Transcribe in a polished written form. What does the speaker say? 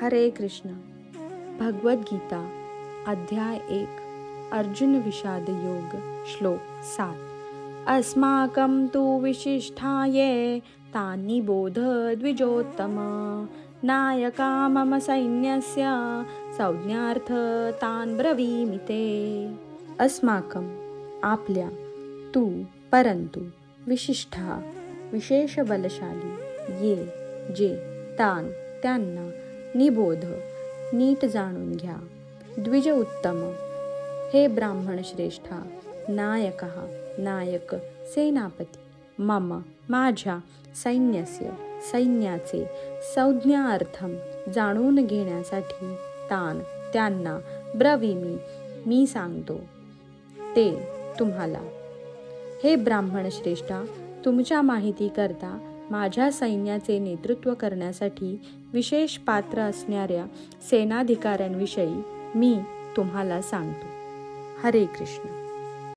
हरे कृष्ण. भगवद्गीता अध्याय 1 अर्जुन विषाद योग श्लोक 7. अस्माकं तु विशिष्टाये तानि बोध द्विजोत्तम नायका मम सैन्यस्य संज्ञार्थ तान् ब्रवीमि ते. अस्माकं आपल्या, तू परंतु, विशिष्टा विशेष बलशाली, ये जे, तान त्यांना, निबोध नीट जाणून घ्या, द्विज उत्तम हे ब्राह्मण श्रेष्ठा, नायकः नायक सेनापती, मम माझ्या, सैन्यस्य सैन्याचे, संज्ञार्थम जाणून घेण्यासाठी, तान त्यांना, ब्रवीमि मी सांगतो, ते तुम्हाला. हे ब्राह्मण श्रेष्ठा, तुमच्या माहिती करता माझ्या सैन्याचे नेतृत्व करण्यासाठी विशेष पात्र असणाऱ्या सेनाधिकाऱ्यांविषयी मी तुम्हाला सांगतो. हरे कृष्ण.